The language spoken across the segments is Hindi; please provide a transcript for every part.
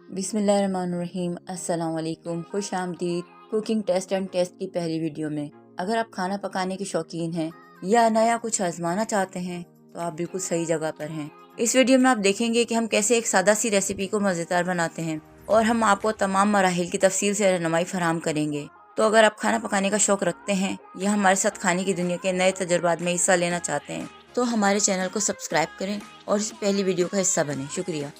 बिस्मिल्लाहिर्रहमानिर्रहीम। अस्सलाम वालेकुम। खुश आमदीद कुकिंग टेस्ट एंड टेस्ट की पहली वीडियो में। अगर आप खाना पकाने के शौकीन हैं या नया कुछ आजमाना चाहते हैं तो आप बिल्कुल सही जगह पर हैं। इस वीडियो में आप देखेंगे कि हम कैसे एक सादा सी रेसिपी को मज़ेदार बनाते हैं और हम आपको तमाम मराहिल की तफसील से रहनुमाई फराहम करेंगे। तो अगर आप खाना पकाने का शौक़ रखते हैं या हमारे साथ खाने की दुनिया के नए तजुर्बात में हिस्सा लेना चाहते हैं तो हमारे चैनल को सब्सक्राइब करें और इस पहली वीडियो का हिस्सा बने। शुक्रिया।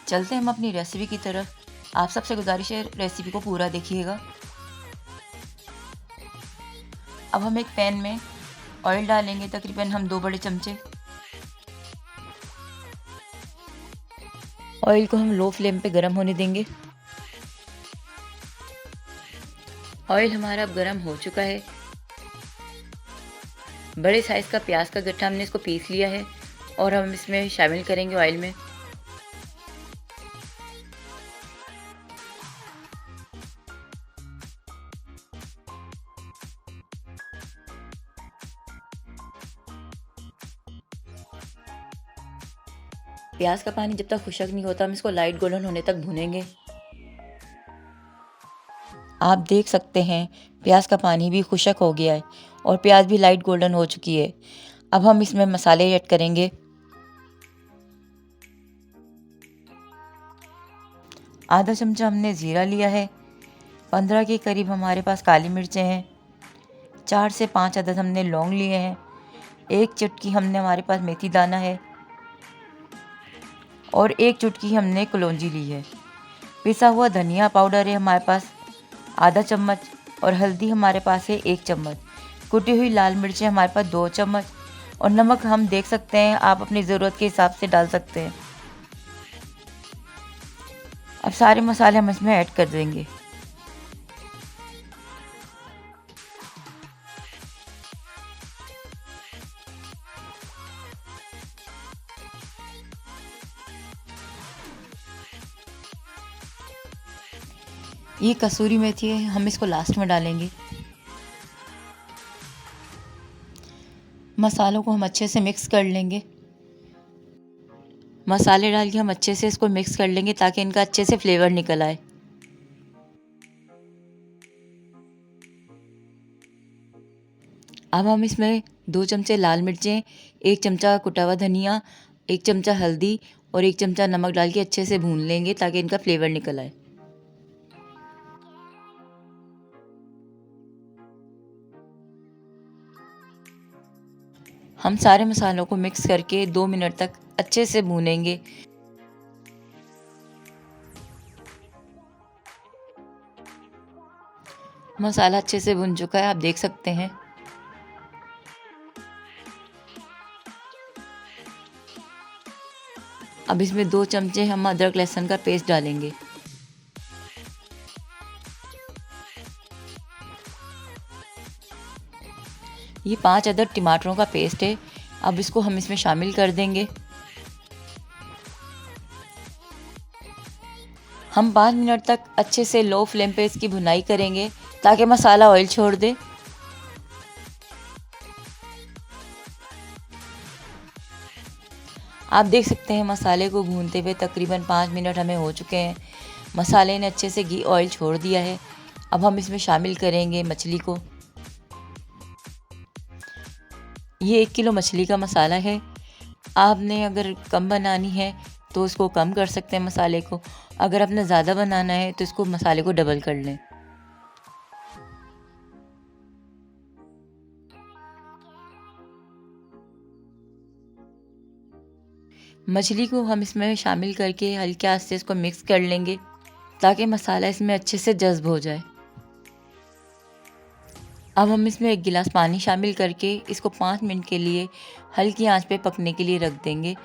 चलते हम अपनी रेसिपी की तरफ। आप सबसे गुजारिश है रेसिपी को पूरा देखिएगा। अब हम एक पैन में ऑयल डालेंगे, तकरीबन हम 2 बड़े चमचे। ऑयल को हम लो फ्लेम पे गर्म होने देंगे। ऑयल हमारा अब गर्म हो चुका है। बड़े साइज़ का प्याज का गट्ठा हमने इसको पीस लिया है और हम इसमें शामिल करेंगे ऑयल में। प्याज का पानी जब तक खुशक नहीं होता हम इसको लाइट गोल्डन होने तक भूनेंगे। आप देख सकते हैं प्याज का पानी भी खुशक हो गया है और प्याज भी लाइट गोल्डन हो चुकी है। अब हम इसमें मसाले ऐड करेंगे। आधा चमचा हमने ज़ीरा लिया है। 15 के करीब हमारे पास काली मिर्चें हैं। 4 से 5 अदद हमने लौंग लिए हैं। 1 चुटकी हमने हमारे पास मेथी दाना है और 1 चुटकी हमने कलौंजी ली है। पिसा हुआ धनिया पाउडर है हमारे पास आधा चम्मच और हल्दी हमारे पास है 1 चम्मच। कुटी हुई लाल मिर्चें हमारे पास 2 चम्मच और नमक हम देख सकते हैं, आप अपनी ज़रूरत के हिसाब से डाल सकते हैं। अब सारे मसाले हम इसमें ऐड कर देंगे। ये कसूरी मेथी है, हम इसको लास्ट में डालेंगे। मसालों को हम अच्छे से मिक्स कर लेंगे। मसाले डाल के हम अच्छे से इसको मिक्स कर लेंगे ताकि इनका अच्छे से फ्लेवर निकल आए। अब हम इसमें 2 चमचे लाल मिर्चें, 1 चमचा कुटा हुआ धनिया, 1 चमचा हल्दी और 1 चमचा नमक डाल के अच्छे से भून लेंगे ताकि इनका फ्लेवर निकल आए। हम सारे मसालों को मिक्स करके 2 मिनट तक अच्छे से भूनेंगे। मसाला अच्छे से भुन चुका है, आप देख सकते हैं। अब इसमें 2 चमचे हम अदरक लहसुन का पेस्ट डालेंगे। ये 5 अदद टमाटरों का पेस्ट है। अब इसको हम इसमें शामिल कर देंगे। हम 5 मिनट तक अच्छे से लो फ्लेम पे इसकी भुनाई करेंगे ताकि मसाला ऑयल छोड़ दे। आप देख सकते हैं मसाले को भूनते हुए तकरीबन 5 मिनट हमें हो चुके हैं। मसाले ने अच्छे से घी ऑयल छोड़ दिया है। अब हम इसमें शामिल करेंगे मछली को। ये 1 किलो मछली का मसाला है। आपने अगर कम बनानी है तो इसको कम कर सकते हैं मसाले को। अगर आपने ज़्यादा बनाना है तो इसको मसाले को डबल कर लें। मछली को हम इसमें शामिल करके हल्के आंच से इसको मिक्स कर लेंगे ताकि मसाला इसमें अच्छे से जज़्ब हो जाए। अब हम इसमें 1 गिलास पानी शामिल करके इसको 5 मिनट के लिए हल्की आंच पे पकने के लिए रख देंगे।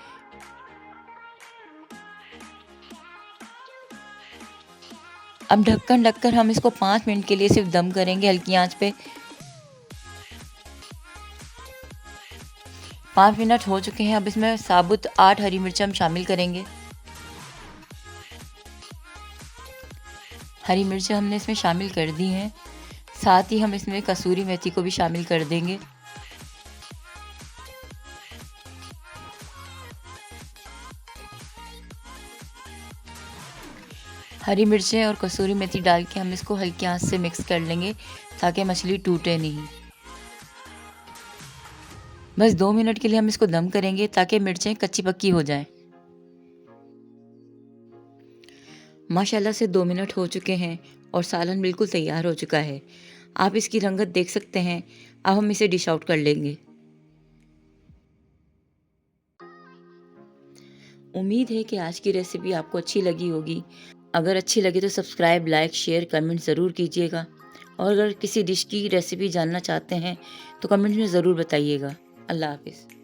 अब ढक्कन ढककर हम इसको 5 मिनट के लिए सिर्फ दम करेंगे हल्की आंच पे। 5 मिनट हो चुके हैं। अब इसमें साबुत 8 हरी मिर्च हम शामिल करेंगे। हरी मिर्च हमने इसमें शामिल कर दी हैं। साथ ही हम इसमें कसूरी मेथी को भी शामिल कर देंगे। हरी मिर्चें और कसूरी मेथी डाल के हम इसको हल्की आंच से मिक्स कर लेंगे ताकि मछली टूटे नहीं। बस 2 मिनट के लिए हम इसको दम करेंगे ताकि मिर्चें कच्ची पक्की हो जाएं। माशाल्लाह से 2 मिनट हो चुके हैं और सालन बिल्कुल तैयार हो चुका है। आप इसकी रंगत देख सकते हैं। अब हम इसे डिश आउट कर लेंगे। उम्मीद है कि आज की रेसिपी आपको अच्छी लगी होगी। अगर अच्छी लगे तो सब्सक्राइब, लाइक, शेयर, कमेंट ज़रूर कीजिएगा। और अगर किसी डिश की रेसिपी जानना चाहते हैं तो कमेंट में ज़रूर बताइएगा। अल्लाह हाफ़िज़।